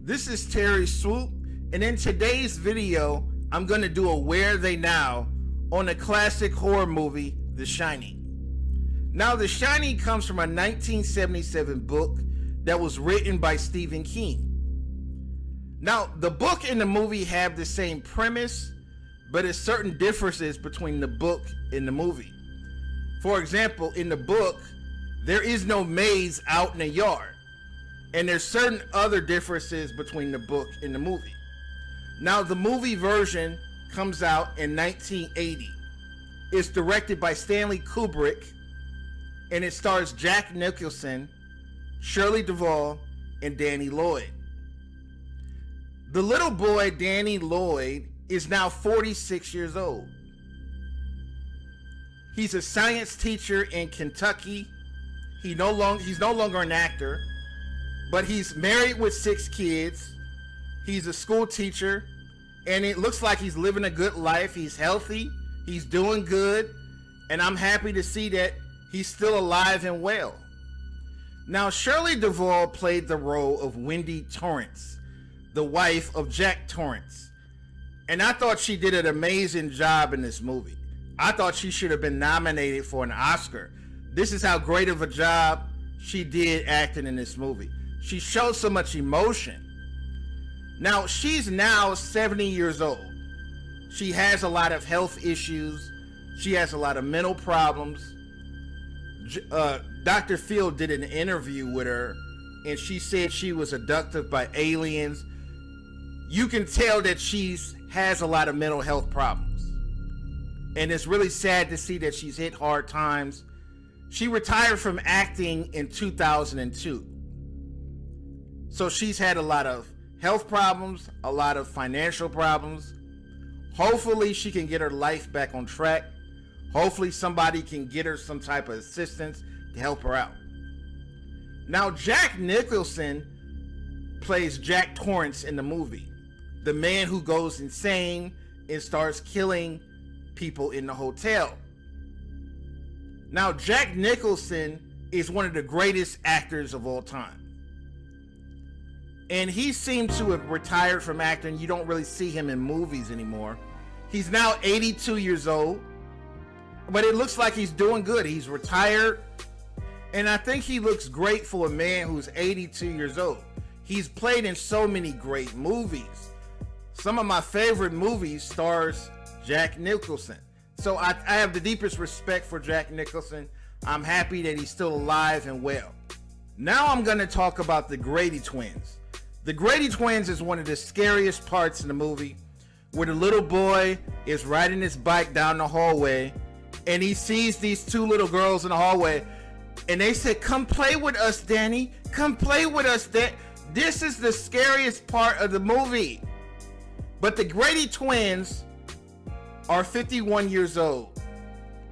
This is Terry Swoop, and in today's video, I'm going to do a Where They Now on the classic horror movie, The Shining. Now, The Shining comes from a 1977 book that was written by Stephen King. Now, the book and the movie have the same premise, but there's certain differences between the book and the movie. For example, in the book, there is no maze out in the yard. And there's certain other differences between the book and the movie. Now, the movie version comes out in 1980. It's directed by Stanley Kubrick, and it stars Jack Nicholson, Shirley Duvall, and Danny Lloyd. The little boy, Danny Lloyd, is now 46 years old. He's a science teacher in Kentucky. He's no longer an actor. But he's married with 6 kids. He's a school teacher. And it looks like he's living a good life. He's healthy. He's doing good. And I'm happy to see that he's still alive and well. Now, Shirley Duvall played the role of Wendy Torrance, the wife of Jack Torrance. And I thought she did an amazing job in this movie. I thought she should have been nominated for an Oscar. This is how great of a job she did acting in this movie. She showed so much emotion. Now, she's now 70 years old. She has a lot of health issues. She has a lot of mental problems. Dr. Phil did an interview with her, and she said she was abducted by aliens. You can tell that she has a lot of mental health problems. And it's really sad to see that she's hit hard times. She retired from acting in 2002. So she's had a lot of health problems, a lot of financial problems. Hopefully she can get her life back on track. Hopefully somebody can get her some type of assistance to help her out. Now, Jack Nicholson plays Jack Torrance in the movie, the man who goes insane and starts killing people in the hotel. Now, Jack Nicholson is one of the greatest actors of all time. And he seems to have retired from acting. You don't really see him in movies anymore. He's now 82 years old, but it looks like he's doing good. He's retired, and I think he looks great for a man who's 82 years old. He's played in so many great movies. Some of my favorite movies stars Jack Nicholson. So I have the deepest respect for Jack Nicholson. I'm happy that he's still alive and well. Now I'm going to talk about the Grady twins. The Grady twins is one of the scariest parts in the movie, where the little boy is riding his bike down the hallway, and he sees these 2 little girls in the hallway, and they said, "Come play with us, Danny. Come play with us, Dad." This is the scariest part of the movie. But the Grady twins are 51 years old.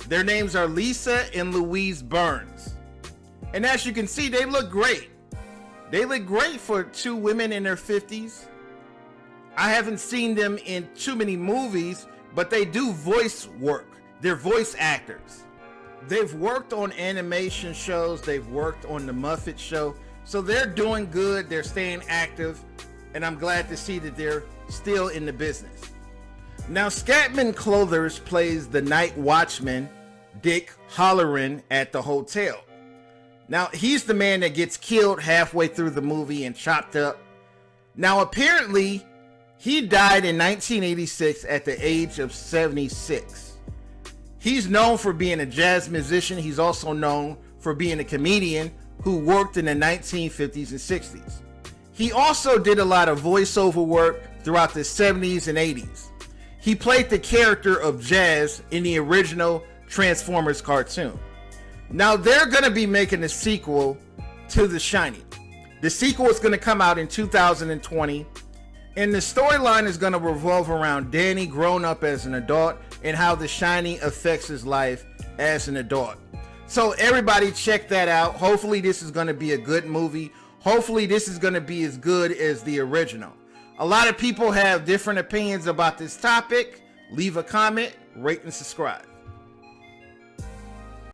Their names are Lisa and Louise Burns. And as you can see, they look great. They look great for 2 women in their 50s. I haven't seen them in too many movies, but they do voice work. They're voice actors. They've worked on animation shows. They've worked on the Muppet Show. So they're doing good. They're staying active. And I'm glad to see that they're still in the business. Now, Scatman Crothers plays the night watchman, Dick Hallorann, at the hotel. Now, he's the man that gets killed halfway through the movie and chopped up. Now, apparently, he died in 1986 at the age of 76. He's known for being a jazz musician. He's also known for being a comedian who worked in the 1950s and 60s. He also did a lot of voiceover work throughout the 70s and 80s. He played the character of Jazz in the original Transformers cartoon. Now, they're going to be making a sequel to The Shining. The sequel is going to come out in 2020, and the storyline is going to revolve around Danny growing up as an adult and how The Shining affects his life as an adult. So everybody check that out. Hopefully this is going to be a good movie. Hopefully this is going to be as good as the original. A lot of people have different opinions about this topic. Leave a comment, rate, and subscribe.